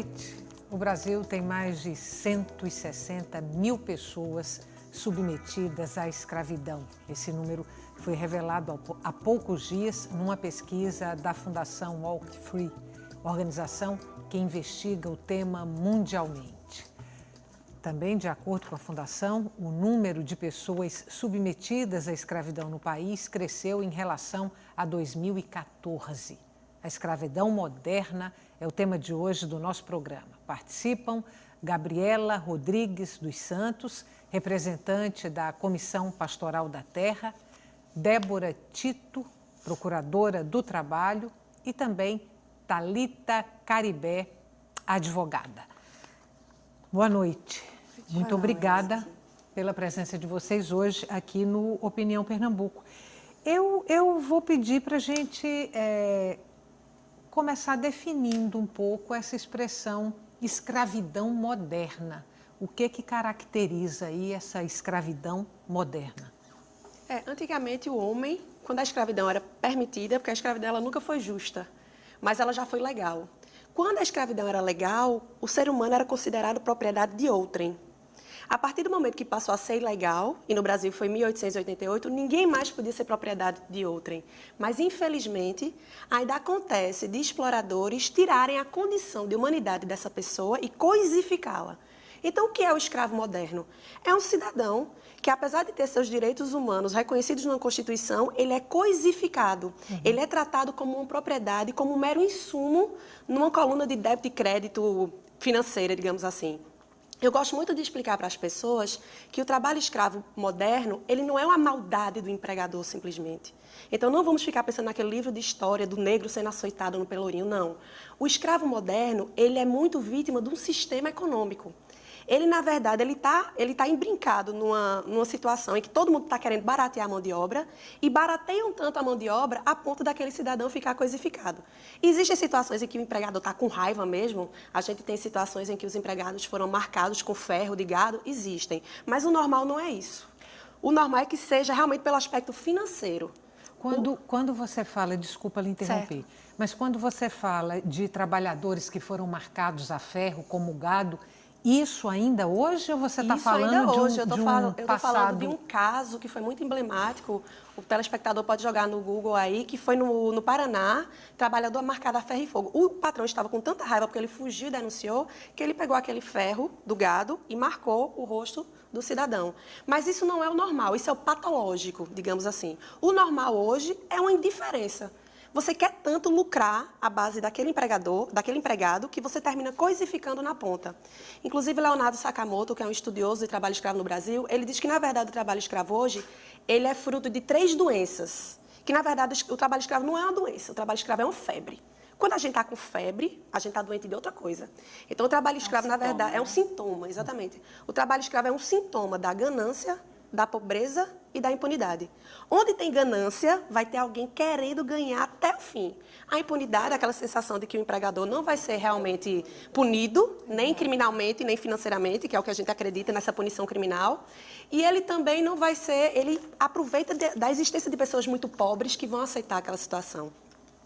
noite. O Brasil tem mais de 160 mil pessoas submetidas à escravidão. Esse número foi revelado há poucos dias numa pesquisa da Fundação Walk Free, organização que investiga o tema mundialmente. Também, de acordo com a Fundação, o número de pessoas submetidas à escravidão no país cresceu em relação a 2014. A escravidão moderna é o tema de hoje do nosso programa. Participam Gabriela Rodrigues dos Santos, representante da Comissão Pastoral da Terra, Débora Tito, procuradora do Trabalho, e também Thalita Caribé, advogada. Boa noite. Muito obrigada pela presença de vocês hoje aqui no Opinião Pernambuco. Eu vou pedir para a gente começar definindo um pouco essa expressão escravidão moderna. O que caracteriza aí essa escravidão moderna? Antigamente o homem, quando a escravidão era permitida, porque a escravidão ela nunca foi justa, mas ela já foi legal. Quando a escravidão era legal, o ser humano era considerado propriedade de outrem. A partir do momento que passou a ser ilegal, e no Brasil foi em 1888, ninguém mais podia ser propriedade de outrem. Mas, infelizmente, ainda acontece de exploradores tirarem a condição de humanidade dessa pessoa e coisificá-la. Então, o que é o escravo moderno? É um cidadão que, apesar de ter seus direitos humanos reconhecidos na Constituição, ele é coisificado. Ele é tratado como uma propriedade, como um mero insumo numa coluna de débito e crédito financeira, digamos assim. Eu gosto muito de explicar para as pessoas que o trabalho escravo moderno, ele não é uma maldade do empregador, simplesmente. Então, não vamos ficar pensando naquele livro de história do negro sendo açoitado no pelourinho, não. O escravo moderno, ele é muito vítima de um sistema econômico. Ele, na verdade, ele tá embrincado numa situação em que todo mundo está querendo baratear a mão de obra e barateiam tanto a mão de obra a ponto daquele cidadão ficar coisificado. Existem situações em que o empregador está com raiva mesmo, a gente tem situações em que os empregados foram marcados com ferro de gado, existem. Mas o normal não é isso. O normal é que seja realmente pelo aspecto financeiro. Quando você fala, desculpa lhe interromper, certo, mas quando você fala de trabalhadores que foram marcados a ferro como gado, isso ainda hoje ou você está falando ainda hoje. Eu estou falando de um caso que foi muito emblemático, o telespectador pode jogar no Google aí, que foi no Paraná, trabalhador marcado a ferro e fogo. O patrão estava com tanta raiva porque ele fugiu e denunciou, que ele pegou aquele ferro do gado e marcou o rosto do cidadão. Mas isso não é o normal, isso é o patológico, digamos assim. O normal hoje é uma indiferença. Você quer tanto lucrar à base daquele empregado, que você termina coisificando na ponta. Inclusive, Leonardo Sakamoto, que é um estudioso de trabalho escravo no Brasil, ele diz que, na verdade, o trabalho escravo hoje, ele é fruto de 3 doenças. Que, na verdade, o trabalho escravo não é uma doença, o trabalho escravo é uma febre. Quando a gente está com febre, a gente está doente de outra coisa. Então, o trabalho escravo, na verdade, é um sintoma, exatamente. O trabalho escravo é um sintoma da ganância, da pobreza e da impunidade. Onde tem ganância, vai ter alguém querendo ganhar até o fim. A impunidade é aquela sensação de que o empregador não vai ser realmente punido, nem criminalmente, nem financeiramente, que é o que a gente acredita nessa punição criminal. E ele também não vai ser, ele aproveita da existência de pessoas muito pobres que vão aceitar aquela situação.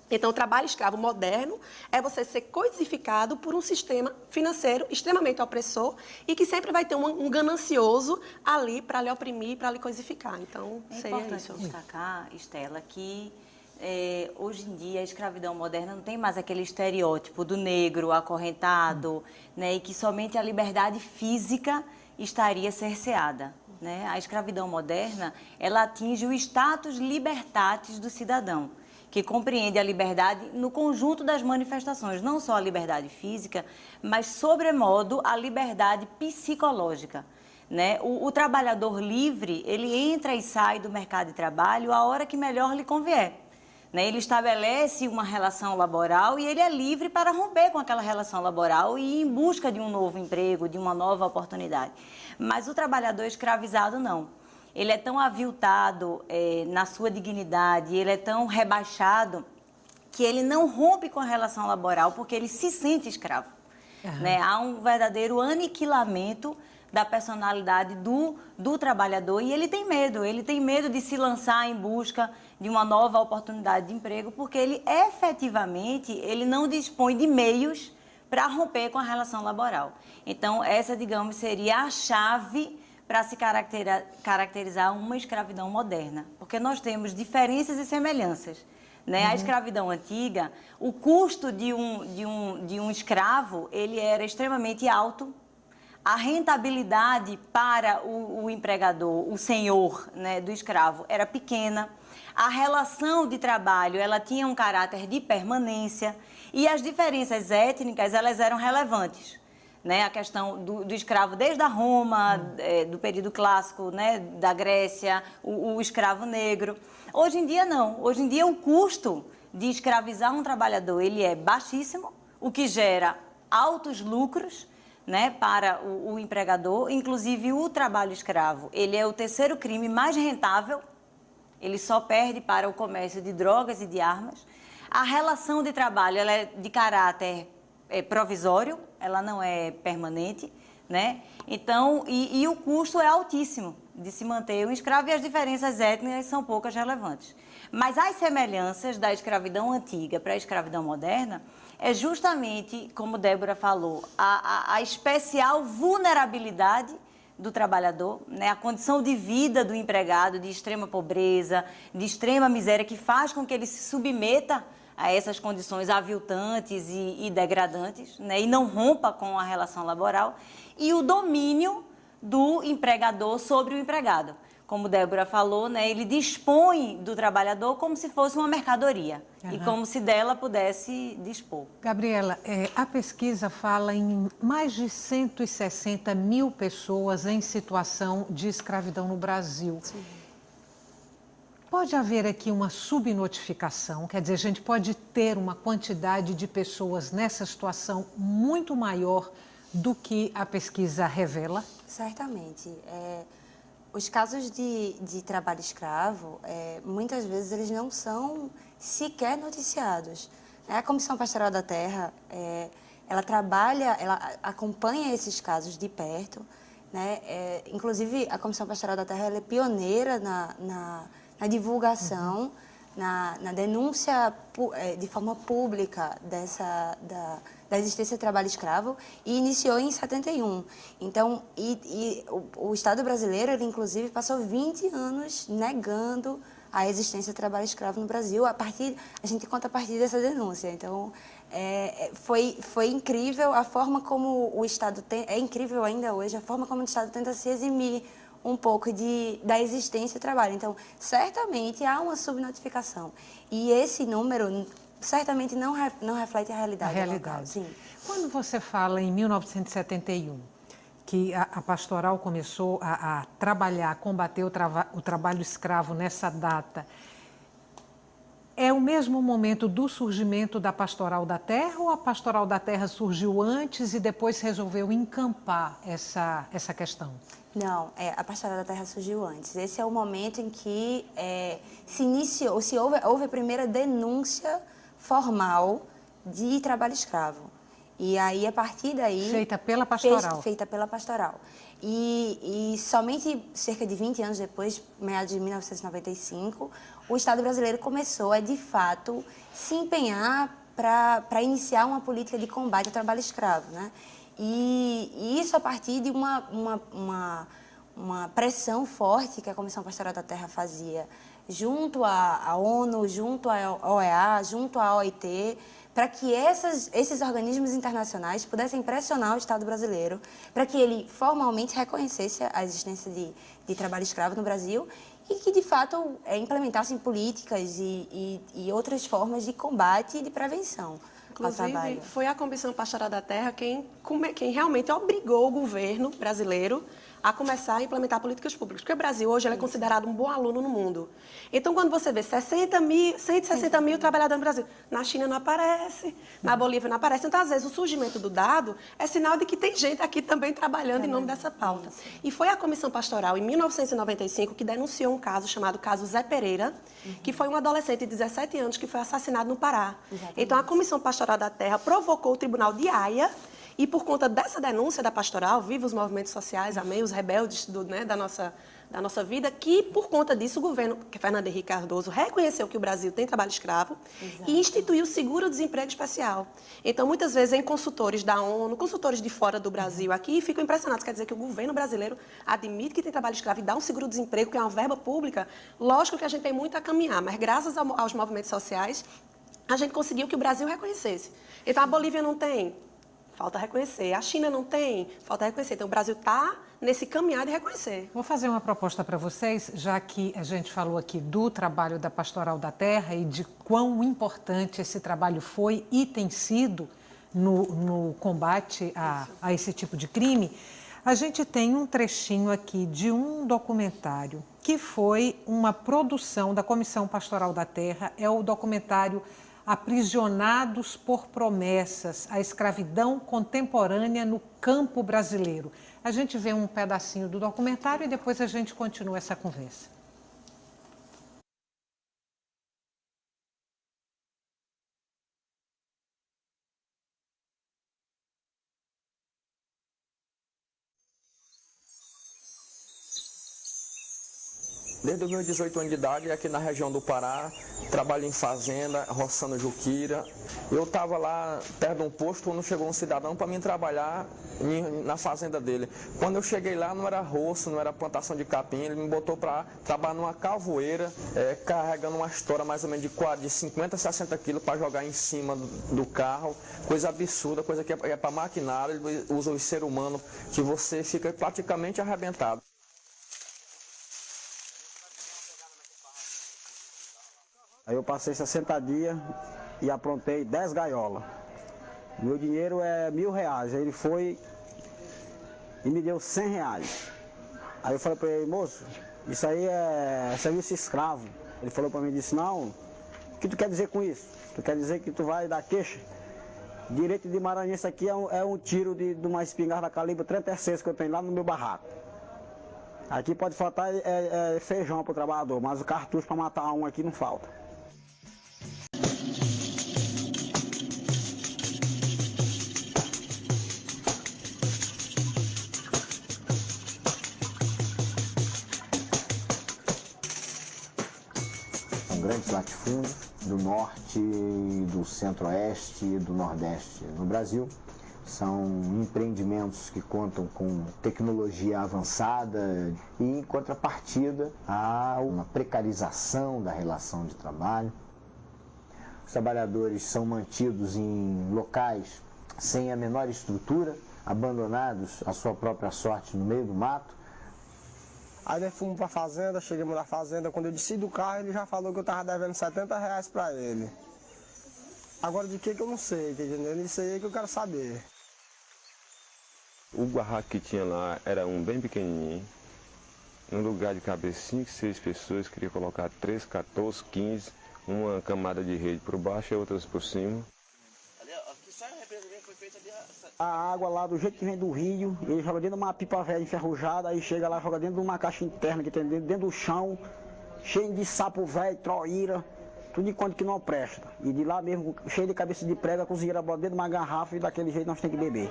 Então, o trabalho escravo moderno é você ser coisificado por um sistema financeiro extremamente opressor e que sempre vai ter um ganancioso ali para lhe oprimir, para lhe coisificar. Então, seria importante isso. destacar, Estela, que hoje em dia a escravidão moderna não tem mais aquele estereótipo do negro acorrentado, né, e que somente a liberdade física estaria cerceada. Né? A escravidão moderna, ela atinge o status libertatis do cidadão, que compreende a liberdade no conjunto das manifestações, não só a liberdade física, mas, sobremodo, a liberdade psicológica. Né? O trabalhador livre, ele entra e sai do mercado de trabalho a hora que melhor lhe convier. Né? Ele estabelece uma relação laboral e ele é livre para romper com aquela relação laboral e ir em busca de um novo emprego, de uma nova oportunidade. Mas o trabalhador escravizado, não. Ele é tão aviltado na sua dignidade, ele é tão rebaixado que ele não rompe com a relação laboral porque ele se sente escravo. Né? Há um verdadeiro aniquilamento da personalidade do trabalhador e ele tem medo de se lançar em busca de uma nova oportunidade de emprego porque ele efetivamente ele não dispõe de meios para romper com a relação laboral. Então, essa, digamos, seria a chave para se caracterizar uma escravidão moderna, porque nós temos diferenças e semelhanças. Né? A escravidão antiga, o custo de um escravo, ele era extremamente alto. A rentabilidade para o empregador, o senhor, né, do escravo, era pequena. A relação de trabalho, ela tinha um caráter de permanência. E as diferenças étnicas, elas eram relevantes. Né? A questão do escravo desde a Roma, do período clássico, né, da Grécia, o escravo negro. Hoje em dia, não. Hoje em dia, o custo de escravizar um trabalhador ele é baixíssimo, o que gera altos lucros, né, para o empregador. Inclusive, o trabalho escravo ele é o terceiro crime mais rentável. Ele só perde para o comércio de drogas e de armas. A relação de trabalho ela é de caráter provisório, ela não é permanente, né? Então, e o custo é altíssimo de se manter um escravo e as diferenças étnicas são poucas relevantes. Mas as semelhanças da escravidão antiga para a escravidão moderna é justamente, como Débora falou, a especial vulnerabilidade do trabalhador, né? A condição de vida do empregado de extrema pobreza, de extrema miséria, que faz com que ele se submeta a essas condições aviltantes e degradantes, né? E não rompa com a relação laboral, e o domínio do empregador sobre o empregado. Como Débora falou, né? Ele dispõe do trabalhador como se fosse uma mercadoria e como se dela pudesse dispor. Gabriela, a pesquisa fala em mais de 160 mil pessoas em situação de escravidão no Brasil. Sim. Pode haver aqui uma subnotificação, quer dizer, a gente pode ter uma quantidade de pessoas nessa situação muito maior do que a pesquisa revela? Certamente. Os casos de trabalho escravo, muitas vezes eles não são sequer noticiados. A Comissão Pastoral da Terra, ela trabalha, ela acompanha esses casos de perto, né? Inclusive, a Comissão Pastoral da Terra ela é pioneira na divulgação, na denúncia de forma pública da existência de trabalho escravo e iniciou em 71. Então, o Estado brasileiro, ele inclusive passou 20 anos negando a existência de trabalho escravo no Brasil. A gente conta a partir dessa denúncia. Então, foi incrível a forma como o Estado é incrível ainda hoje a forma como o Estado tenta se eximir um pouco da existência do trabalho. Então, certamente há uma subnotificação. E esse número certamente não reflete a realidade. Local. Sim. Quando você fala em 1971, que a pastoral começou a trabalhar, a combater o trabalho escravo nessa data, é o mesmo momento do surgimento da Pastoral da Terra ou a Pastoral da Terra surgiu antes e depois resolveu encampar essa questão? Não, a Pastoral da Terra surgiu antes. Esse é o momento em que houve a primeira denúncia formal de trabalho escravo. E aí, a partir daí... Feita pela pastoral. Feita pela pastoral. E somente cerca de 20 anos depois, meados de 1995, o Estado brasileiro começou de fato, se empenhar para iniciar uma política de combate ao trabalho escravo, né? E isso a partir de uma pressão forte que a Comissão Pastoral da Terra fazia junto à ONU, junto à OEA, junto à OIT, para que esses organismos internacionais pudessem pressionar o Estado brasileiro para que ele formalmente reconhecesse a existência de trabalho escravo no Brasil e que, de fato, implementassem políticas e outras formas de combate e de prevenção. Inclusive, foi a Comissão Pastoral da Terra quem realmente obrigou o governo brasileiro a começar a implementar políticas públicas. Porque o Brasil hoje é considerado um bom aluno no mundo. Então, quando você vê 160 mil trabalhadores no Brasil, na China não aparece, na Bolívia não aparece. Então, às vezes, o surgimento do dado é sinal de que tem gente aqui também trabalhando em nome dessa pauta. E foi a Comissão Pastoral, em 1995, que denunciou um caso chamado caso Zé Pereira, que foi um adolescente de 17 anos que foi assassinado no Pará. Exatamente. Então, a Comissão Pastoral da Terra provocou o Tribunal de Haia E por conta dessa denúncia da pastoral, viva os movimentos sociais, amém, os rebeldes da nossa vida, que por conta disso o governo, que Fernando Henrique Cardoso, reconheceu que o Brasil tem trabalho escravo. Exato. E instituiu o seguro-desemprego especial. Então, muitas vezes, em consultores da ONU, consultores de fora do Brasil aqui, ficam impressionados. Quer dizer que o governo brasileiro admite que tem trabalho escravo e dá um seguro-desemprego, que é uma verba pública. Lógico que a gente tem muito a caminhar, mas graças aos movimentos sociais, a gente conseguiu que o Brasil reconhecesse. Então, a Bolívia não tem, falta reconhecer. A China não tem, falta reconhecer. Então, o Brasil está nesse caminhar de reconhecer. Vou fazer uma proposta para vocês, já que a gente falou aqui do trabalho da Pastoral da Terra e de quão importante esse trabalho foi e tem sido no combate a esse tipo de crime. A gente tem um trechinho aqui de um documentário que foi uma produção da Comissão Pastoral da Terra, é o documentário Aprisionados por Promessas, a escravidão contemporânea no campo brasileiro. A gente vê um pedacinho do documentário e depois a gente continua essa conversa. Desde os meus 18 anos de idade, aqui na região do Pará, trabalho em fazenda, roçando juquira. Eu estava lá perto de um posto quando chegou um cidadão para mim trabalhar na fazenda dele. Quando eu cheguei lá, não era roço, não era plantação de capim, ele me botou para trabalhar numa calvoeira, carregando uma história mais ou menos de 50, 60 quilos para jogar em cima do carro. Coisa absurda, coisa que é para maquinário, ele usa o ser humano, que você fica praticamente arrebentado. Aí eu passei 60 dias e aprontei 10 gaiolas. Meu dinheiro é R$1.000. Aí ele foi e me deu R$100. Aí eu falei para ele, moço, isso aí é serviço escravo. Ele falou para mim, disse, não, o que tu quer dizer com isso? Tu quer dizer que tu vai dar queixa? Direito de Maranhão, isso aqui é um tiro de uma espingarda calibre 36 que eu tenho lá no meu barraco. Aqui pode faltar feijão para o trabalhador, mas o cartucho para matar um aqui não falta. Grandes latifúndios do norte, do centro-oeste e do nordeste no Brasil. São empreendimentos que contam com tecnologia avançada e, em contrapartida, há uma precarização da relação de trabalho. Os trabalhadores são mantidos em locais sem a menor estrutura, abandonados à sua própria sorte no meio do mato. Aí nós fomos para a fazenda, chegamos na fazenda, quando eu desci do carro ele já falou que eu estava devendo R$70 para ele. Agora de que eu não sei, entendeu? Isso aí é que eu quero saber. O barraco que tinha lá era um bem pequenininho. No lugar de caber 5, 6 pessoas, queria colocar 13, 14, 15, uma camada de rede por baixo e outras por cima. A água lá, do jeito que vem do rio, ele joga dentro de uma pipa velha enferrujada, aí chega lá, joga dentro de uma caixa interna que tem dentro do chão, cheio de sapo velho, troíra, tudo enquanto que não presta. E de lá mesmo, cheio de cabeça de prego, a cozinheira bota dentro de uma garrafa e daquele jeito nós temos que beber.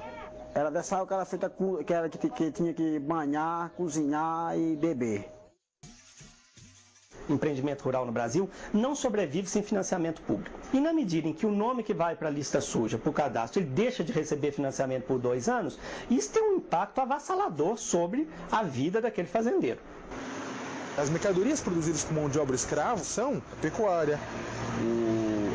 Era dessa água que era feita, que tinha que banhar, cozinhar e beber. Empreendimento rural no Brasil não sobrevive sem financiamento público. E na medida em que o nome que vai para a lista suja, para o cadastro, ele deixa de receber financiamento por 2 anos, isso tem um impacto avassalador sobre a vida daquele fazendeiro. As mercadorias produzidas com mão de obra escrava são a pecuária,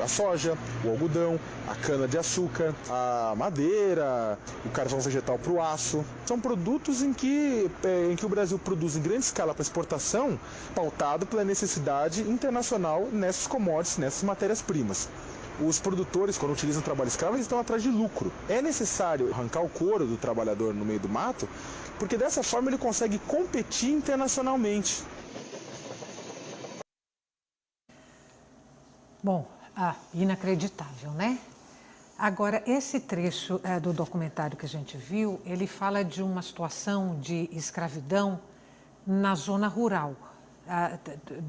a soja, o algodão, a cana-de-açúcar, a madeira, o carvão vegetal para o aço. São produtos em que o Brasil produz em grande escala para exportação, pautado pela necessidade internacional nessas commodities, nessas matérias-primas. Os produtores, quando utilizam o trabalho escravo, eles estão atrás de lucro. É necessário arrancar o couro do trabalhador no meio do mato, porque dessa forma ele consegue competir internacionalmente. Bom, inacreditável, né? Agora, esse trecho do documentário que a gente viu, ele fala de uma situação de escravidão na zona rural,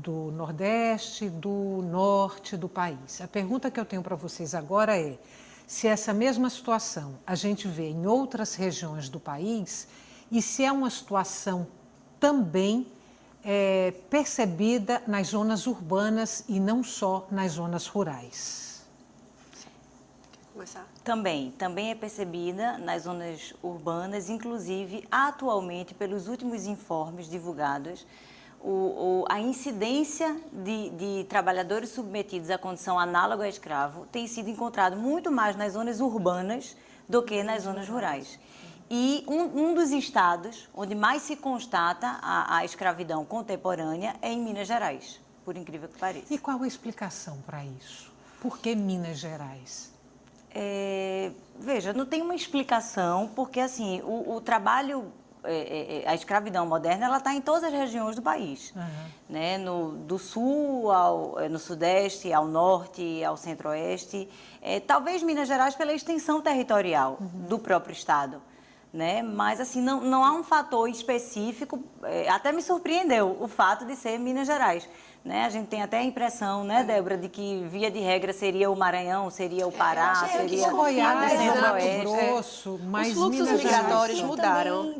do Nordeste, do Norte do país. A pergunta que eu tenho para vocês agora é, se essa mesma situação a gente vê em outras regiões do país e se é uma situação também percebida nas zonas urbanas e não só nas zonas rurais. Começar? Também é percebida nas zonas urbanas, inclusive atualmente, pelos últimos informes divulgados, a incidência de trabalhadores submetidos à condição análoga a escravo tem sido encontrado muito mais nas zonas urbanas do que nas zonas rurais. E um dos estados onde mais se constata a escravidão contemporânea é em Minas Gerais, por incrível que pareça. E qual a explicação para isso? Por que Minas Gerais? Veja, não tem uma explicação, porque assim, o trabalho, a escravidão moderna, ela está em todas as regiões do país, né? Do sul no sudeste, ao norte, ao centro-oeste, talvez Minas Gerais pela extensão territorial do próprio estado. Né? Mas assim, não há um fator específico, até me surpreendeu o fato de ser Minas Gerais. Né? A gente tem até a impressão, né, Débora, de que via de regra seria o Maranhão, seria o Pará, seria o Goiás, Centro-Oeste. Grosso, mas os fluxos Minas migratórios Gerais mudaram.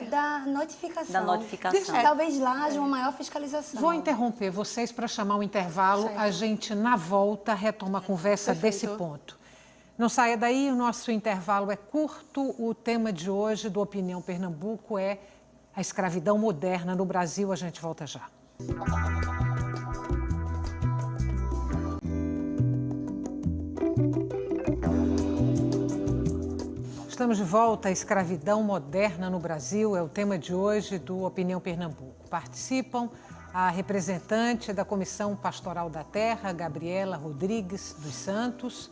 Da notificação. Da notificação. Talvez lá haja uma maior fiscalização. Vou interromper vocês para chamar um intervalo. A gente, na volta, retoma a conversa desse ponto. Não saia daí, o nosso intervalo é curto. O tema de hoje do Opinião Pernambuco é a escravidão moderna no Brasil. A gente volta já. Estamos de volta. A escravidão moderna no Brasil é o tema de hoje do Opinião Pernambuco. Participam a representante da Comissão Pastoral da Terra, Gabriela Rodrigues dos Santos,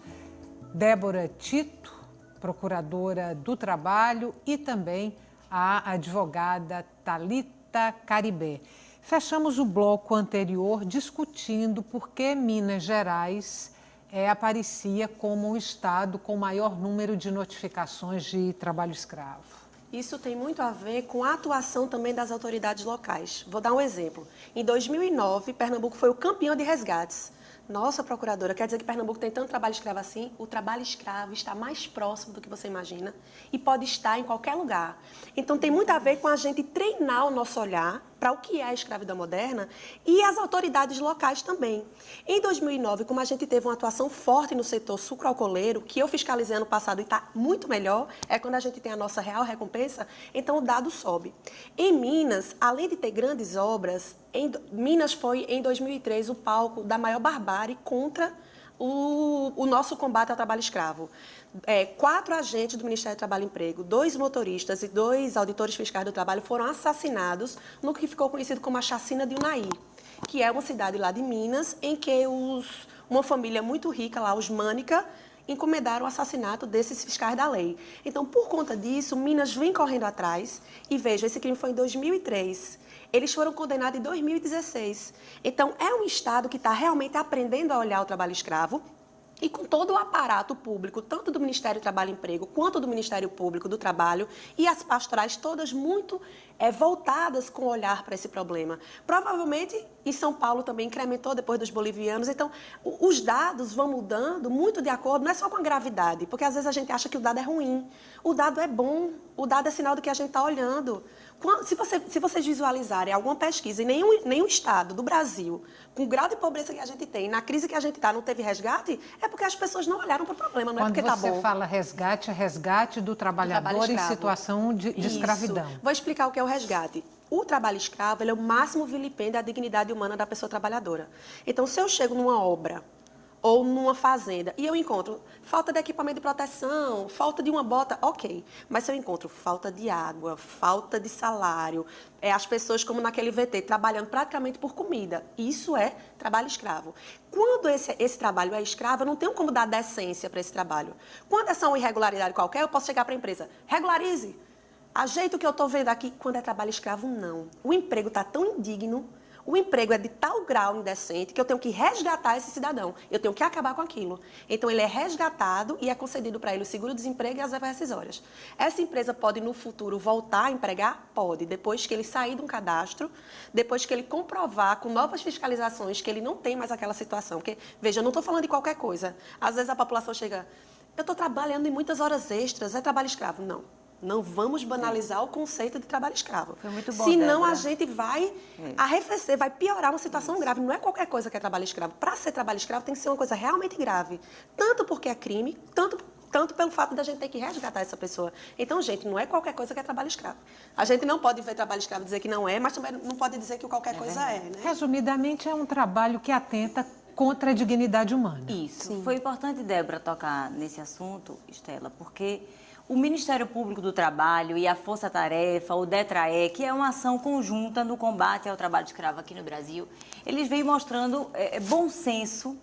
Débora Tito, procuradora do Trabalho, e também a advogada Thalita Caribé. Fechamos o bloco anterior discutindo por que Minas Gerais aparecia como o estado com maior número de notificações de trabalho escravo. Isso tem muito a ver com a atuação também das autoridades locais. Vou dar um exemplo. Em 2009, Pernambuco foi o campeão de resgates. Nossa, procuradora, quer dizer que Pernambuco tem tanto trabalho escravo assim? O trabalho escravo está mais próximo do que você imagina e pode estar em qualquer lugar. Então, tem muito a ver com a gente treinar o nosso olhar para o que é a escravidão moderna e as autoridades locais também. Em 2009, como a gente teve uma atuação forte no setor sucroalcooleiro, que eu fiscalizei ano passado e está muito melhor, é quando a gente tem a nossa real recompensa, então o dado sobe. Em Minas, além de ter grandes obras, Minas foi, em 2003, o palco da maior barbárie contra o nosso combate ao trabalho escravo. 4 agentes do Ministério do Trabalho e Emprego, 2 motoristas e 2 auditores fiscais do trabalho foram assassinados no que ficou conhecido como a chacina de Unai, que é uma cidade lá de Minas, em que uma família muito rica lá, os Mânica, encomendaram o assassinato desses fiscais da lei. Então, por conta disso, Minas vem correndo atrás e, veja, esse crime foi em 2003. Eles foram condenados em 2016. Então, é um Estado que está realmente aprendendo a olhar o trabalho escravo e com todo o aparato público, tanto do Ministério do Trabalho e Emprego, quanto do Ministério Público do Trabalho e as pastorais todas muito voltadas com o olhar para esse problema. Provavelmente, em São Paulo também incrementou depois dos bolivianos. Então, os dados vão mudando muito de acordo, não é só com a gravidade, porque às vezes a gente acha que o dado é ruim. O dado é bom, o dado é sinal do que a gente está olhando. Se vocês visualizarem alguma pesquisa em nenhum estado do Brasil, com o grau de pobreza que a gente tem, na crise que a gente está, não teve resgate, é porque as pessoas não olharam para o problema, não é porque está bom. Quando você fala resgate, é resgate do trabalhador em situação de escravidão. Vou explicar o que é o resgate. O trabalho escravo ele é o máximo vilipêndio à dignidade humana da pessoa trabalhadora. Então, se eu chego numa obra ou numa fazenda e eu encontro falta de equipamento de proteção, falta de uma bota, ok. Mas se eu encontro falta de água, falta de salário, as pessoas como naquele VT, trabalhando praticamente por comida, isso é trabalho escravo. Quando esse trabalho é escravo, eu não tenho como dar decência para esse trabalho. Quando é só uma irregularidade qualquer, eu posso chegar para a empresa, regularize. Ajeita o que eu estou vendo aqui. Quando é trabalho escravo, não. O emprego está tão indigno, o emprego é de tal grau indecente que eu tenho que resgatar esse cidadão. Eu tenho que acabar com aquilo. Então, ele é resgatado e é concedido para ele o seguro-desemprego e as verbas rescisórias. Essa empresa pode, no futuro, voltar a empregar? Pode. Depois que ele sair de um cadastro, depois que ele comprovar com novas fiscalizações que ele não tem mais aquela situação. Porque, veja, eu não estou falando de qualquer coisa. Às vezes a população chega... eu estou trabalhando em muitas horas extras, é trabalho escravo. Não. Não vamos banalizar o conceito de trabalho escravo. Foi muito bom, senão Débora. a gente vai arrefecer, vai piorar uma situação grave. Não é qualquer coisa que é trabalho escravo. Para ser trabalho escravo tem que ser uma coisa realmente grave. Tanto porque é crime, tanto pelo fato da gente ter que resgatar essa pessoa. Então, gente, não é qualquer coisa que é trabalho escravo. A gente não pode ver trabalho escravo e dizer que não é, mas também não pode dizer que qualquer coisa é, né? Resumidamente, é um trabalho que atenta contra a dignidade humana. Isso. Sim. Foi importante, Débora, tocar nesse assunto, Estela, porque o Ministério Público do Trabalho e a Força Tarefa, o DETRAE, que é uma ação conjunta no combate ao trabalho escravo aqui no Brasil, eles vêm mostrando bom senso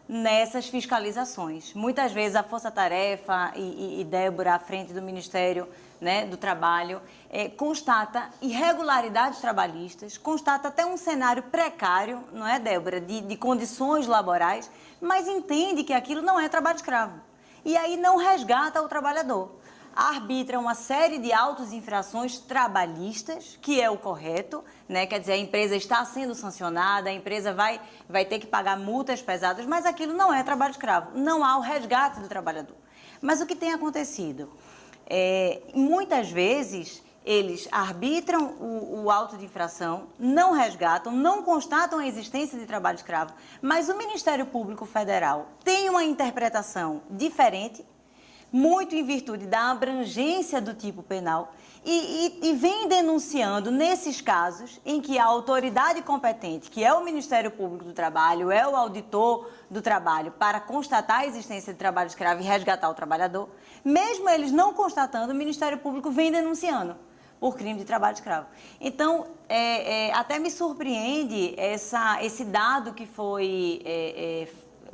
nessas fiscalizações. Muitas vezes a Força Tarefa e Débora, à frente do Ministério, né, do Trabalho, constata irregularidades trabalhistas, constata até um cenário precário, não é, Débora, de condições laborais, mas entende que aquilo não é trabalho escravo. E aí não resgata o trabalhador. Arbitra uma série de autos e infrações trabalhistas, que é o correto, né? Quer dizer, a empresa está sendo sancionada, a empresa vai ter que pagar multas pesadas, mas aquilo não é trabalho escravo, não há o resgate do trabalhador. Mas o que tem acontecido? Muitas vezes eles arbitram o auto de infração, não resgatam, não constatam a existência de trabalho escravo, mas o Ministério Público Federal tem uma interpretação diferente, muito em virtude da abrangência do tipo penal, e vem denunciando nesses casos em que a autoridade competente, que é o Ministério Público do Trabalho, é o auditor do trabalho, para constatar a existência de trabalho escravo e resgatar o trabalhador, mesmo eles não constatando, o Ministério Público vem denunciando por crime de trabalho escravo. Então, até me surpreende esse dado que foi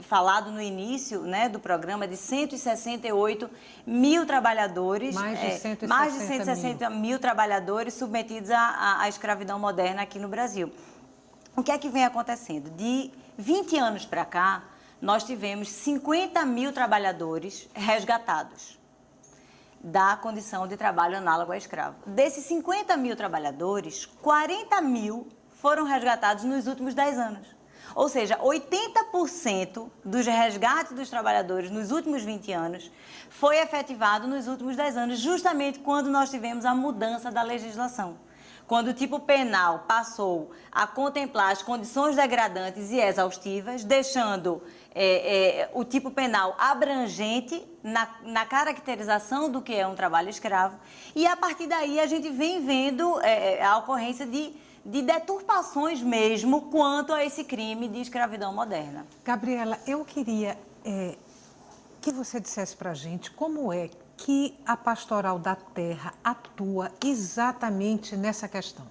falado no início, né, do programa, de 168 mil trabalhadores, mais de 160 mil trabalhadores submetidos à escravidão moderna aqui no Brasil. O que é que vem acontecendo? De 20 anos para cá, nós tivemos 50 mil trabalhadores resgatados da condição de trabalho análogo a escravo. Desses 50 mil trabalhadores, 40 mil foram resgatados nos últimos 10 anos. Ou seja, 80% dos resgates dos trabalhadores nos últimos 20 anos foi efetivado nos últimos 10 anos, justamente quando nós tivemos a mudança da legislação. Quando o tipo penal passou a contemplar as condições degradantes e exaustivas, deixando o tipo penal abrangente na caracterização do que é um trabalho escravo, e a partir daí a gente vem vendo a ocorrência de deturpações mesmo quanto a esse crime de escravidão moderna. Gabriela, eu queria que você dissesse para a gente como é que a Pastoral da Terra atua exatamente nessa questão.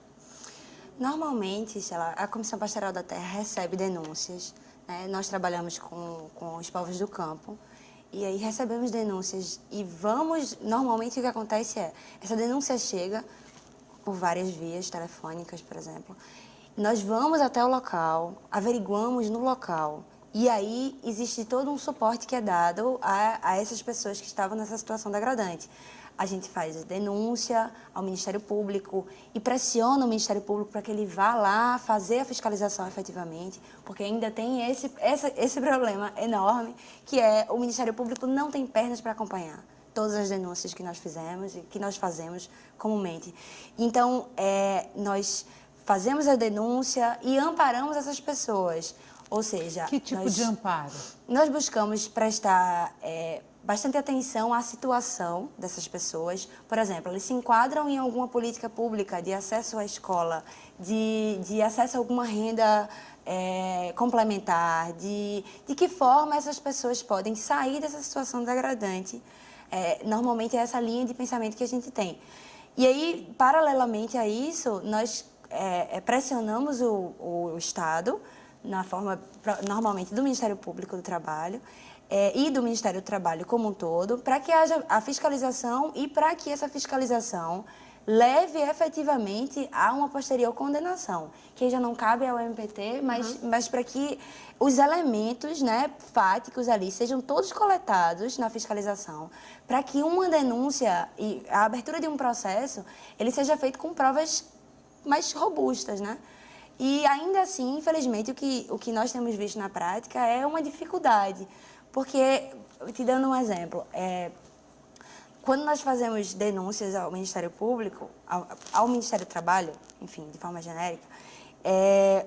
Normalmente, a Comissão Pastoral da Terra recebe denúncias, né? Nós trabalhamos com os povos do campo, e aí recebemos denúncias e normalmente o que acontece essa denúncia chega por várias vias telefônicas, por exemplo. Nós vamos até o local, averiguamos no local, e aí existe todo um suporte que é dado a essas pessoas que estavam nessa situação degradante. A gente faz a denúncia ao Ministério Público e pressiona o Ministério Público para que ele vá lá fazer a fiscalização efetivamente, porque ainda tem esse problema enorme, que é o Ministério Público não tem pernas para acompanhar todas as denúncias que nós fizemos e que nós fazemos comumente. Então, nós fazemos a denúncia e amparamos essas pessoas. Ou seja... Que tipo de amparo? Nós buscamos prestar bastante atenção à situação dessas pessoas. Por exemplo, eles se enquadram em alguma política pública de acesso à escola, de acesso a alguma renda complementar, de que forma essas pessoas podem sair dessa situação degradante. Normalmente é essa linha de pensamento que a gente tem. E aí, paralelamente a isso, nós pressionamos o Estado, na forma, normalmente, do Ministério Público do Trabalho e do Ministério do Trabalho como um todo, para que haja a fiscalização e para que essa fiscalização leve efetivamente a uma posterior condenação, que já não cabe ao MPT, mas para que os elementos, né, fáticos ali sejam todos coletados na fiscalização, para que uma denúncia e a abertura de um processo ele seja feito com provas mais robustas, né? E ainda assim, infelizmente, o que nós temos visto na prática é uma dificuldade, Porque, te dando um exemplo, quando nós fazemos denúncias ao Ministério Público, ao Ministério do Trabalho, enfim, de forma genérica, é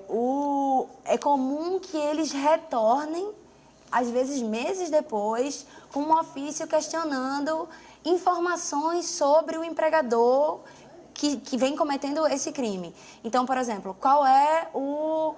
comum que eles retornem, às vezes meses depois, com um ofício questionando informações sobre o empregador que vem cometendo esse crime. Então, por exemplo, qual é o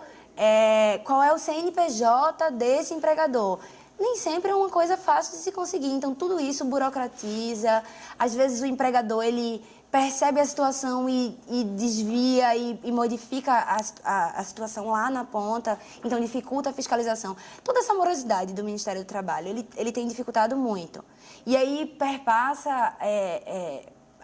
CNPJ desse empregador? Nem sempre é uma coisa fácil de se conseguir. Então, tudo isso burocratiza. Às vezes, o empregador ele percebe a situação e desvia e modifica a situação lá na ponta. Então, dificulta a fiscalização. Toda essa morosidade do Ministério do Trabalho, ele tem dificultado muito. E aí, perpassa...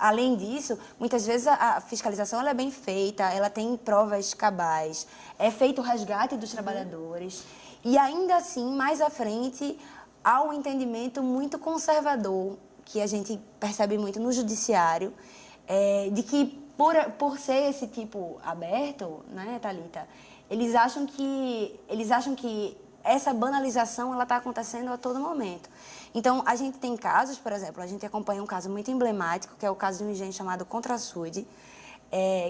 Além disso, muitas vezes a fiscalização ela é bem feita, ela tem provas cabais, é feito o resgate dos trabalhadores e ainda assim, mais à frente, há um entendimento muito conservador, que a gente percebe muito no judiciário, de que por ser esse tipo aberto, né, Thalita, eles acham que essa banalização ela está acontecendo a todo momento. Então, a gente tem casos, por exemplo, a gente acompanha um caso muito emblemático, que é o caso de um engenho chamado Contraçude,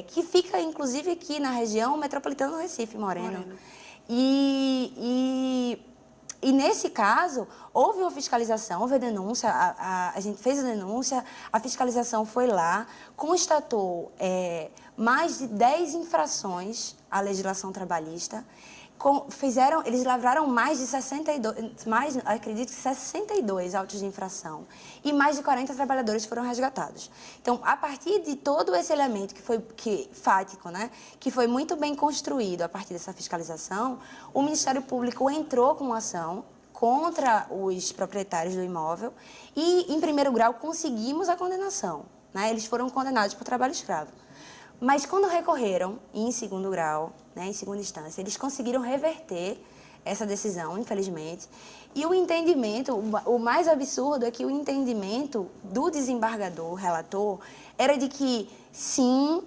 que fica, inclusive, aqui na região metropolitana do Recife, Moreno. E nesse caso, houve uma fiscalização, houve a denúncia, a gente fez a denúncia, a fiscalização foi lá, constatou mais de 10 infrações à legislação trabalhista. Eles lavraram mais de 62 autos de infração e mais de 40 trabalhadores foram resgatados. Então, a partir de todo esse elemento fático, né, que foi muito bem construído a partir dessa fiscalização, o Ministério Público entrou com uma ação contra os proprietários do imóvel e, em primeiro grau, conseguimos a condenação, né? Eles foram condenados por trabalho escravo. Mas quando recorreram, em segundo grau, né, em segunda instância, eles conseguiram reverter essa decisão, infelizmente. E o entendimento, o mais absurdo é que o entendimento do desembargador, relator, era de que, sim,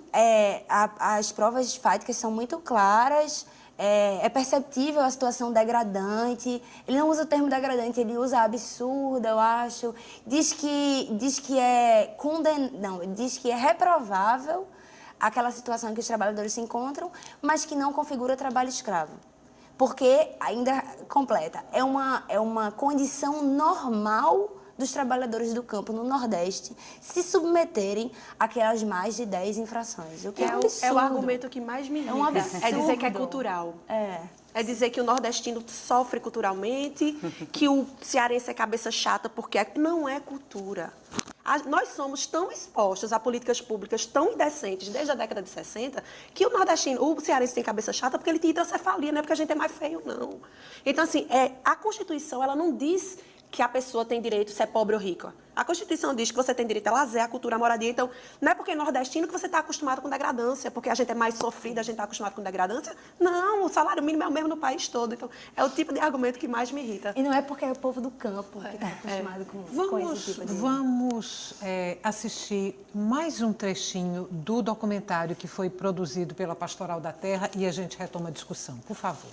as provas fáticas são muito claras, é perceptível a situação degradante. Ele não usa o termo degradante, ele usa absurda, eu acho. Diz que é reprovável aquela situação em que os trabalhadores se encontram, mas que não configura trabalho escravo. Porque, ainda completa, é uma condição normal dos trabalhadores do campo no Nordeste se submeterem àquelas mais de 10 infrações. O que é um absurdo. É o argumento que mais me irrita. É um absurdo. É dizer que é cultural. É dizer que o nordestino sofre culturalmente, que o cearense é cabeça chata porque não é cultura. Nós somos tão expostos a políticas públicas tão indecentes desde a década de 60 que o cearense tem cabeça chata porque ele tem hidrocefalia, não é porque a gente é mais feio, não. Então, assim, a Constituição ela não diz que a pessoa tem direito a ser pobre ou rica. A Constituição diz que você tem direito a lazer, a cultura, a moradia. Então, não é porque é nordestino que você está acostumado com degradância, porque a gente é mais sofrido, a gente está acostumado com degradância. Não, o salário mínimo é o mesmo no país todo. Então, é o tipo de argumento que mais me irrita. E não é porque é o povo do campo que está acostumado com esse tipo de... Vamos assistir mais um trechinho do documentário que foi produzido pela Pastoral da Terra e a gente retoma a discussão. Por favor.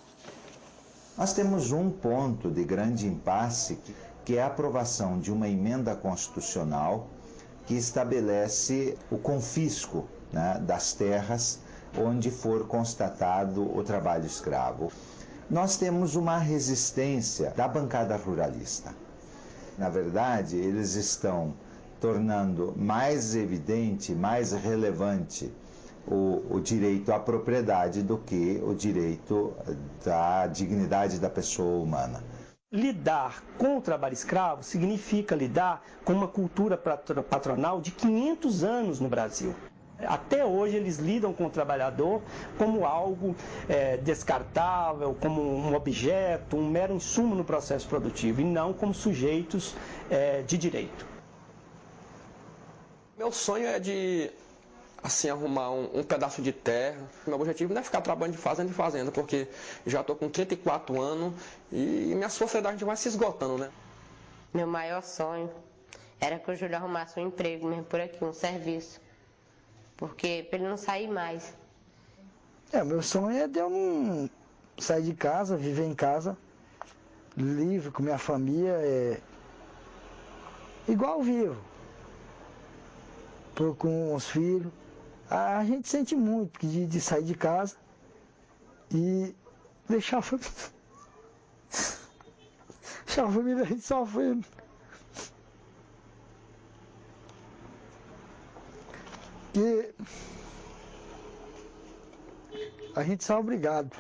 Nós temos um ponto de grande impasse, que é a aprovação de uma emenda constitucional que estabelece o confisco, né, das terras onde for constatado o trabalho escravo. Nós temos uma resistência da bancada ruralista. Na verdade, eles estão tornando mais evidente, mais relevante o direito à propriedade do que o direito da dignidade da pessoa humana. Lidar com o trabalho escravo significa lidar com uma cultura patronal de 500 anos no Brasil. Até hoje eles lidam com o trabalhador como algo descartável, como um objeto, um mero insumo no processo produtivo, e não como sujeitos de direito. Meu sonho é de arrumar um pedaço de terra. Meu objetivo não é ficar trabalhando de fazenda em fazenda, porque já estou com 34 anos e minha sociedade vai se esgotando, né? Meu maior sonho era que o Júlio arrumasse um emprego mesmo por aqui, um serviço. Porque para ele não sair mais. Meu sonho é de eu não sair de casa, viver em casa, livre com minha família, igual vivo. Tô com os filhos. A gente sente muito de sair de casa e deixar a família. Deixar a família a gente sofrendo. Porque a gente só é obrigado.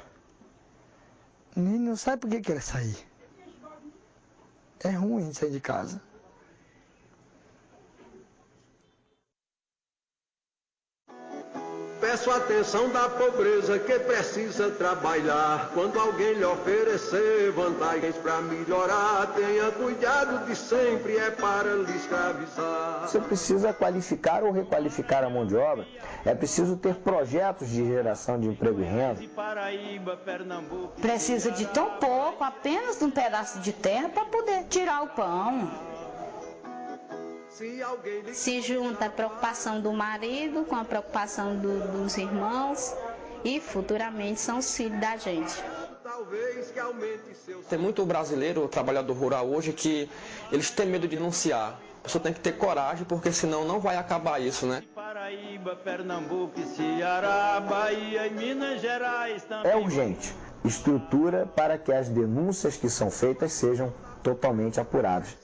O menino não sabe por que quer sair. É ruim sair de casa. Peço atenção da pobreza que precisa trabalhar. Quando alguém lhe oferecer vantagens para melhorar, tenha cuidado de sempre, é para lhe escravizar. Você precisa qualificar ou requalificar a mão de obra. É preciso ter projetos de geração de emprego e renda. Precisa de tão pouco, apenas de um pedaço de terra para poder tirar o pão. Se junta a preocupação do marido com a preocupação dos irmãos e futuramente são os filhos da gente. Tem muito brasileiro, trabalhador rural hoje, que eles têm medo de denunciar. A pessoa tem que ter coragem, porque senão não vai acabar isso, né? É urgente estrutura para que as denúncias que são feitas sejam totalmente apuradas.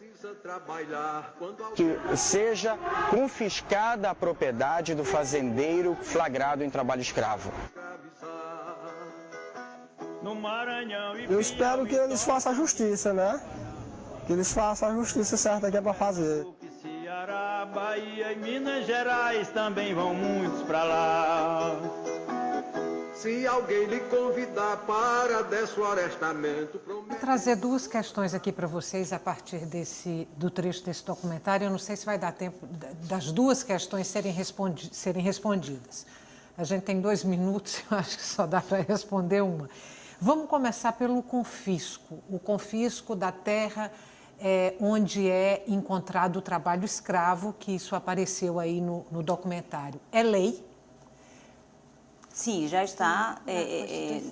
Que seja confiscada a propriedade do fazendeiro flagrado em trabalho escravo. Eu espero que eles façam a justiça, né? Que eles façam a justiça certa que é para fazer. Ceará, Bahia e Minas Gerais também vão muitos para lá. Se alguém lhe convidar para desflorestamento... Vou trazer duas questões aqui para vocês a partir do trecho desse documentário. Eu não sei se vai dar tempo das duas questões serem respondidas. A gente tem 2 minutos, eu acho que só dá para responder uma. Vamos começar pelo confisco. O confisco da terra onde é encontrado o trabalho escravo, que isso apareceu aí no documentário. É lei? Sim, já está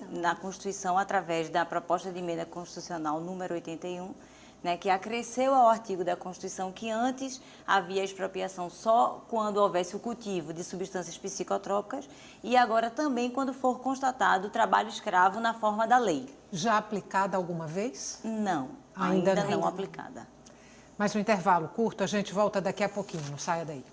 na Constituição através da proposta de emenda constitucional número 81, né, que acresceu ao artigo da Constituição que antes havia expropriação só quando houvesse o cultivo de substâncias psicotrópicas e agora também quando for constatado o trabalho escravo na forma da lei. Já aplicada alguma vez? Não, ainda não aplicada. Mas um intervalo curto, a gente volta daqui a pouquinho, não saia daí.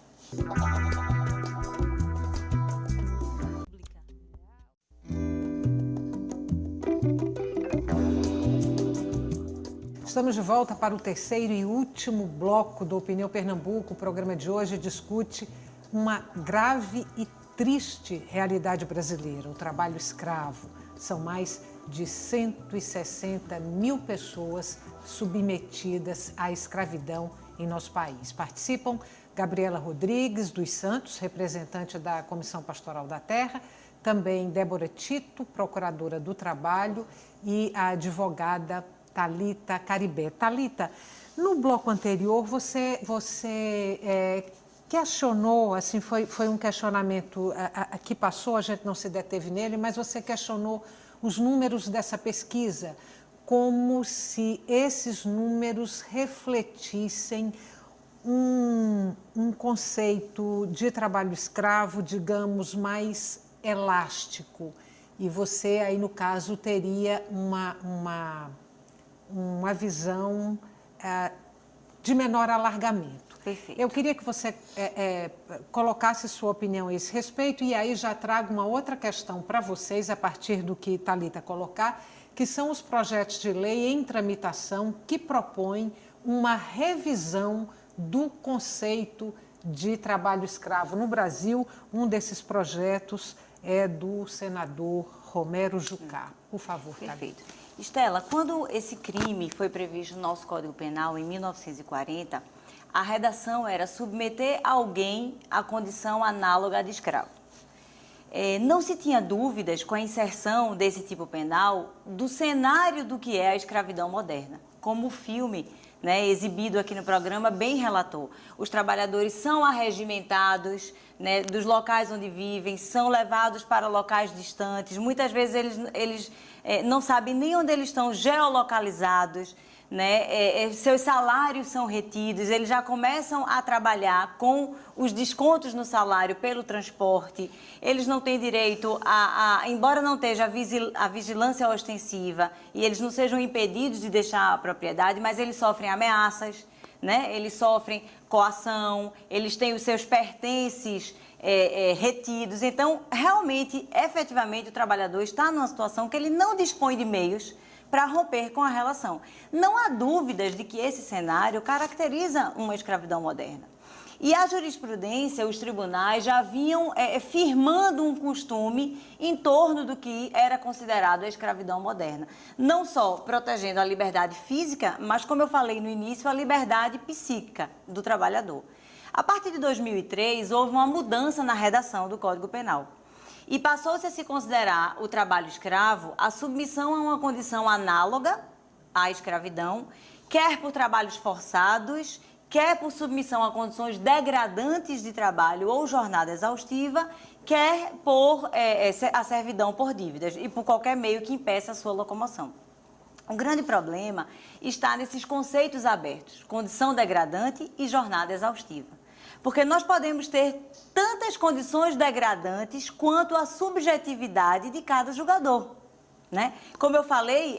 Estamos de volta para o terceiro e último bloco do Opinião Pernambuco. O programa de hoje discute uma grave e triste realidade brasileira, o trabalho escravo. São mais de 160 mil pessoas submetidas à escravidão em nosso país. Participam Gabriela Rodrigues dos Santos, representante da Comissão Pastoral da Terra, também Débora Tito, procuradora do Trabalho, e a advogada Thalita Caribé. Thalita, no bloco anterior você questionou, assim, foi um questionamento que passou, a gente não se deteve nele, mas você questionou os números dessa pesquisa, como se esses números refletissem um conceito de trabalho escravo, digamos, mais elástico. E você, aí no caso, teria uma visão de menor alargamento. Perfeito. Eu queria que você colocasse sua opinião a esse respeito e aí já trago uma outra questão para vocês a partir do que Thalita colocar, que são os projetos de lei em tramitação que propõem uma revisão do conceito de trabalho escravo no Brasil. Um desses projetos é do senador Romero Jucá. Por favor, Thalita. Perfeito. Estela, quando esse crime foi previsto no nosso Código Penal em 1940, a redação era submeter alguém à condição análoga de escravo. Não se tinha dúvidas com a inserção desse tipo penal do cenário do que é a escravidão moderna, como o filme né, exibido aqui no programa, bem relatou. Os trabalhadores são arregimentados, né, dos locais onde vivem, são levados para locais distantes. Muitas vezes eles não sabem nem onde eles estão geolocalizados, né? Seus salários são retidos, eles já começam a trabalhar com os descontos no salário pelo transporte, eles não têm direito embora não esteja a vigilância ostensiva e eles não sejam impedidos de deixar a propriedade, mas eles sofrem ameaças, né? Eles sofrem coação, eles têm os seus pertences retidos. Então, realmente, efetivamente, o trabalhador está numa situação que ele não dispõe de meios para romper com a relação. Não há dúvidas de que esse cenário caracteriza uma escravidão moderna. E a jurisprudência, os tribunais já vinham firmando um costume em torno do que era considerado a escravidão moderna. Não só protegendo a liberdade física, mas, como eu falei no início, a liberdade psíquica do trabalhador. A partir de 2003, houve uma mudança na redação do Código Penal. E passou-se a se considerar o trabalho escravo a submissão a uma condição análoga à escravidão, quer por trabalhos forçados, quer por submissão a condições degradantes de trabalho ou jornada exaustiva, quer por a servidão por dívidas e por qualquer meio que impeça a sua locomoção. O grande problema está nesses conceitos abertos, condição degradante e jornada exaustiva. Porque nós podemos ter tantas condições degradantes quanto a subjetividade de cada julgador, né? Como eu falei,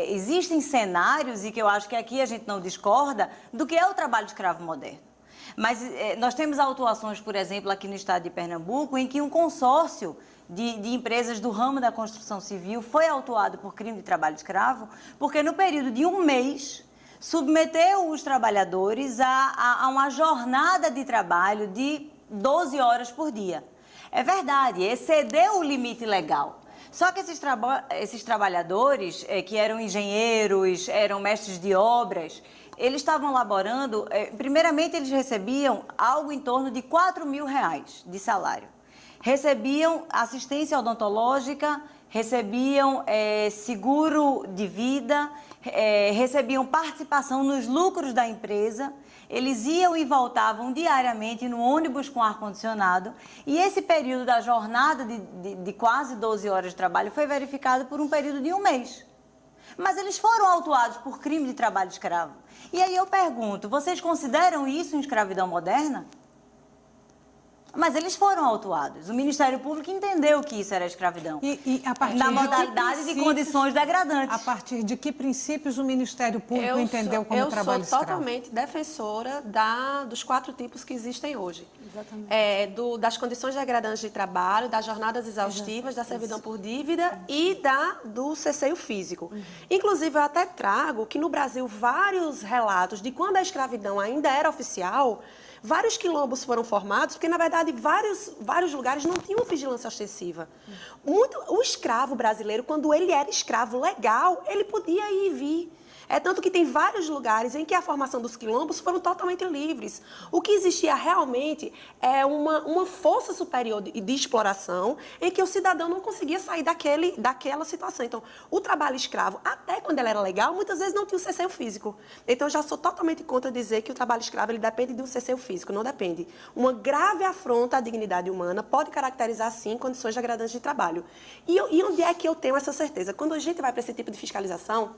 existem cenários, e que eu acho que aqui a gente não discorda, do que é o trabalho escravo moderno. Mas nós temos autuações, por exemplo, aqui no estado de Pernambuco, em que um consórcio de empresas do ramo da construção civil foi autuado por crime de trabalho escravo, porque no período de um mês submeteu os trabalhadores a uma jornada de trabalho de 12 horas por dia. É verdade, excedeu o limite legal. Só que esses trabalhadores, que eram engenheiros, eram mestres de obras, eles estavam laborando, primeiramente eles recebiam algo em torno de R$4.000 de salário. Recebiam assistência odontológica, recebiam seguro de vida, recebiam participação nos lucros da empresa, eles iam e voltavam diariamente no ônibus com ar-condicionado, e esse período da jornada de quase 12 horas de trabalho foi verificado por um período de um mês. Mas eles foram autuados por crime de trabalho escravo. E aí eu pergunto, vocês consideram isso em escravidão moderna? Mas eles foram autuados. O Ministério Público entendeu que isso era escravidão. E a partir na modalidade de condições degradantes. A partir de que princípios o Ministério Público entendeu como trabalho escravo? Eu sou totalmente defensora dos 4 tipos que existem hoje. Exatamente. Das condições degradantes de trabalho, das jornadas exaustivas, da servidão por dívida e do cesseio físico. Inclusive, eu até trago que no Brasil vários relatos de quando a escravidão ainda era oficial, vários quilombos foram formados, porque, na verdade, vários lugares não tinham vigilância ostensiva. O escravo brasileiro, quando ele era escravo legal, ele podia ir e vir. Tanto que tem vários lugares em que a formação dos quilombos foram totalmente livres. O que existia realmente é uma força superior de exploração em que o cidadão não conseguia sair daquela situação. Então, o trabalho escravo, até quando ele era legal, muitas vezes não tinha o cesseio físico. Então, eu já sou totalmente contra dizer que o trabalho escravo ele depende de um cesseio físico. Não depende. Uma grave afronta à dignidade humana pode caracterizar, sim, condições degradantes de trabalho. E onde é que eu tenho essa certeza? Quando a gente vai para esse tipo de fiscalização,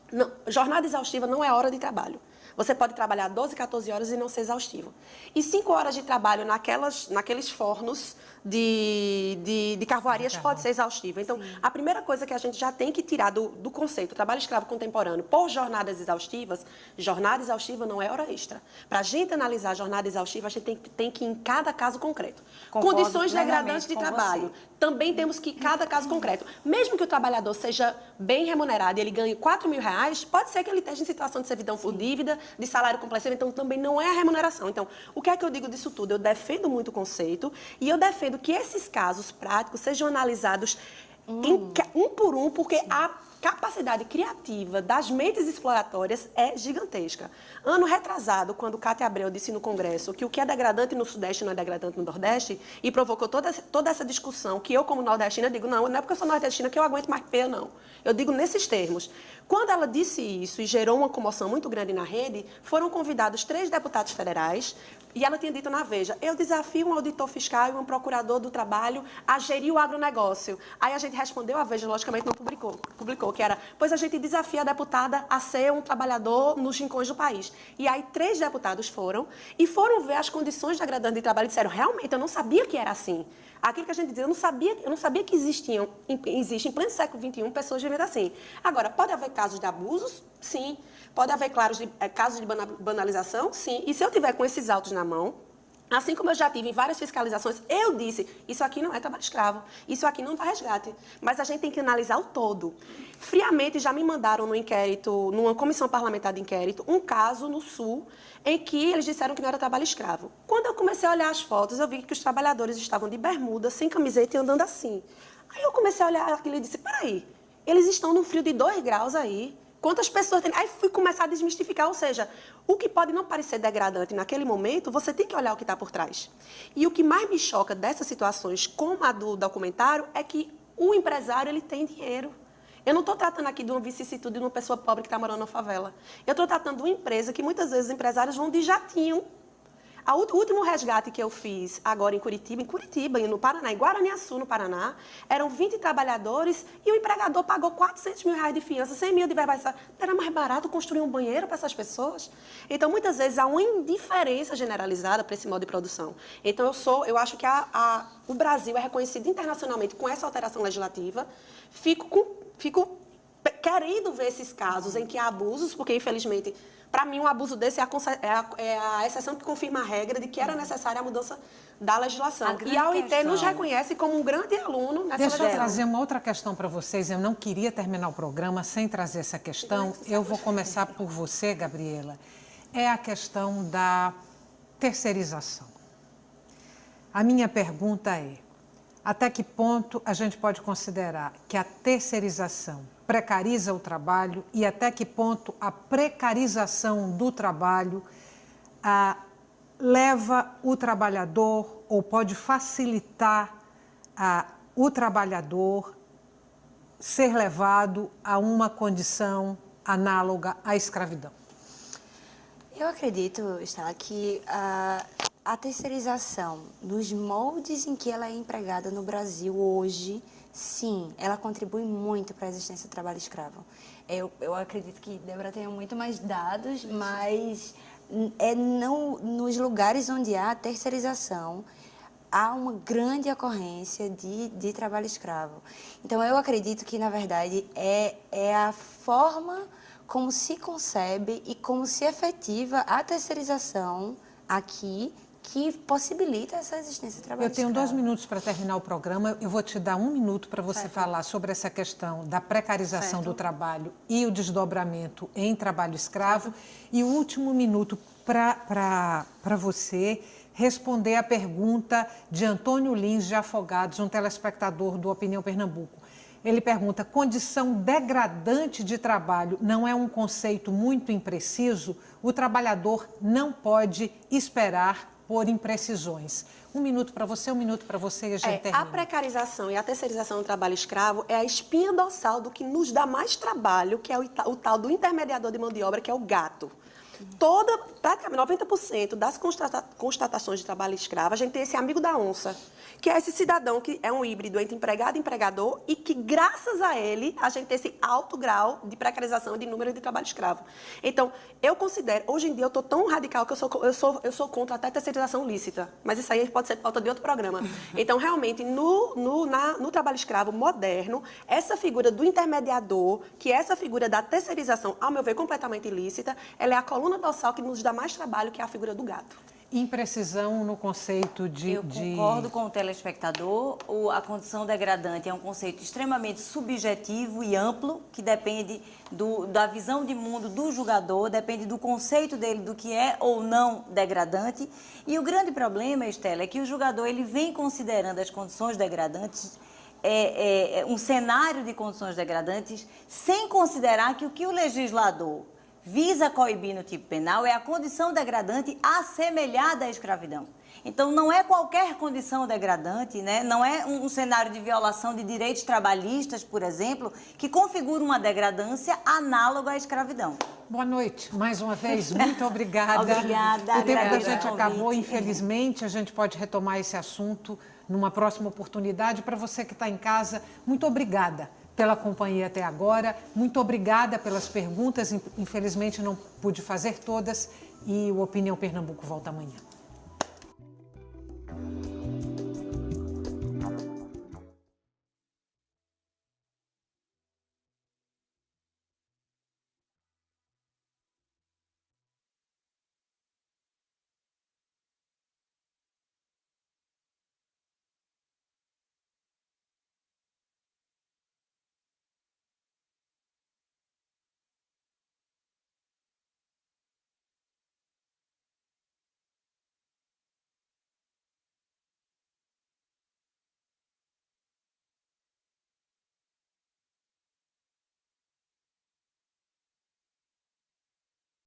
não, jornada exaustiva não é hora de trabalho. Você pode trabalhar 12, 14 horas e não ser exaustivo. E 5 horas de trabalho naqueles fornos de carvoarias pode ser exaustivo. Então, a primeira coisa que a gente já tem que tirar do conceito trabalho escravo contemporâneo por jornadas exaustivas, jornada exaustiva não é hora extra. Para a gente analisar a jornada exaustiva, a gente tem que ir em cada caso concreto. Concordo Condições degradantes de trabalho. Também temos que ir em cada caso concreto. Mesmo que o trabalhador seja bem remunerado e ele ganhe R$4.000, pode ser que ele esteja em situação de servidão por dívida, de salário complexo, então também não é a remuneração. Então, o que é que eu digo disso tudo? Eu defendo muito o conceito e eu defendo que esses casos práticos sejam analisados um por um, porque capacidade criativa das mentes exploratórias é gigantesca. Ano retrasado, quando Cátia Abreu disse no Congresso que o que é degradante no Sudeste não é degradante no Nordeste, e provocou toda essa discussão, que eu, como nordestina, digo, não é porque eu sou nordestina que eu aguento mais feia, não. Eu digo nesses termos. Quando ela disse isso e gerou uma comoção muito grande na rede, foram convidados 3 deputados federais, e ela tinha dito na Veja, eu desafio um auditor fiscal e um procurador do trabalho a gerir o agronegócio. Aí a gente respondeu, a Veja, logicamente, não publicou, que era, pois a gente desafia a deputada a ser um trabalhador nos rincões do país. E aí 3 deputados foram ver as condições degradantes de trabalho e disseram, realmente, eu não sabia que era assim. Aquilo que a gente dizia, eu não sabia que existe em pleno século XXI pessoas vivendo assim. Agora, pode haver casos de abusos? Sim. Pode haver, claro, casos de banalização? Sim. E se eu tiver com esses autos na mão, assim como eu já tive em várias fiscalizações, eu disse, isso aqui não é trabalho escravo, isso aqui não dá resgate. Mas a gente tem que analisar o todo. Friamente, já me mandaram no inquérito, numa comissão parlamentar de inquérito, um caso no Sul, em que eles disseram que não era trabalho escravo. Quando eu comecei a olhar as fotos, eu vi que os trabalhadores estavam de bermuda, sem camiseta e andando assim. Aí eu comecei a olhar aquilo e disse, peraí, eles estão num frio de 2 graus aí, quantas pessoas tem? Aí fui começar a desmistificar, ou seja, o que pode não parecer degradante naquele momento, você tem que olhar o que está por trás. E o que mais me choca dessas situações, como a do documentário, é que o empresário ele tem dinheiro. Eu não estou tratando aqui de uma vicissitude de uma pessoa pobre que está morando na favela. Eu estou tratando de uma empresa que muitas vezes os empresários vão de jatinho. O último resgate que eu fiz agora em Curitiba, no Paraná, em Guaraniaçu, no Paraná, eram 20 trabalhadores e o empregador pagou R$400 mil de fiança, 100 mil de verba. Era mais barato construir um banheiro para essas pessoas? Então, muitas vezes, há uma indiferença generalizada para esse modo de produção. Então, eu acho que o Brasil é reconhecido internacionalmente com essa alteração legislativa. Fico querendo ver esses casos em que há abusos, porque, infelizmente, para mim, um abuso desse é a exceção que confirma a regra de que era necessária a mudança da legislação. E a OIT nos reconhece como um grande aluno nessa legislação. Deixa eu trazer uma outra questão para vocês. Eu não queria terminar o programa sem trazer essa questão. Eu vou começar por você, Gabriela. É a questão da terceirização. A minha pergunta é, até que ponto a gente pode considerar que a terceirização precariza o trabalho e até que ponto a precarização do trabalho leva o trabalhador ou pode facilitar o trabalhador ser levado a uma condição análoga à escravidão? Eu acredito, Estela, que a terceirização, nos moldes em que ela é empregada no Brasil hoje, sim, ela contribui muito para a existência do trabalho escravo. Eu acredito que Débora tenha muito mais dados, mas nos lugares onde há terceirização, há uma grande ocorrência de trabalho escravo. Então, eu acredito que, na verdade, é a forma como se concebe e como se efetiva a terceirização aqui, que possibilita essa existência de trabalho escravo. Eu tenho 2 minutos para terminar o programa. Eu vou te dar 1 minuto para você falar sobre essa questão da precarização do trabalho e o desdobramento em trabalho escravo. E o último minuto para você responder a pergunta de Antônio Lins de Afogados, um telespectador do Opinião Pernambuco. Ele pergunta, condição degradante de trabalho não é um conceito muito impreciso? O trabalhador não pode esperar por imprecisões. 1 minuto para você, 1 minuto para você e a gente termina. A precarização e a terceirização do trabalho escravo é a espinha dorsal do que nos dá mais trabalho, que é o tal do intermediador de mão de obra, que é o gato. Praticamente 90% das constatações de trabalho escravo, a gente tem esse amigo da onça, que é esse cidadão que é um híbrido entre empregado e empregador e que, graças a ele, a gente tem esse alto grau de precarização e de número de trabalho escravo. Então, eu considero, hoje em dia eu estou tão radical que eu sou contra até a terceirização lícita, mas isso aí pode ser pauta de outro programa. Então, realmente, no trabalho escravo moderno, essa figura do intermediador, que é essa figura da terceirização, ao meu ver, completamente ilícita, ela é a coluna dorsal que nos dá mais trabalho, que é a figura do gato. Imprecisão no conceito de... Eu concordo com o telespectador. A condição degradante é um conceito extremamente subjetivo e amplo, que depende da visão de mundo do julgador, depende do conceito dele do que é ou não degradante. E o grande problema, Estela, é que o julgador ele vem considerando as condições degradantes um cenário de condições degradantes, sem considerar que o que o legislador visa coibir no tipo penal é a condição degradante assemelhada à escravidão. Então, não é qualquer condição degradante, né? Não é um cenário de violação de direitos trabalhistas, por exemplo, que configura uma degradância análoga à escravidão. Boa noite, mais uma vez, muito obrigada. Obrigada. O tempo da gente acabou, infelizmente, a gente pode retomar esse assunto numa próxima oportunidade. Para você que está em casa, muito obrigada pela companhia até agora, muito obrigada pelas perguntas, infelizmente não pude fazer todas, e o Opinião Pernambuco volta amanhã.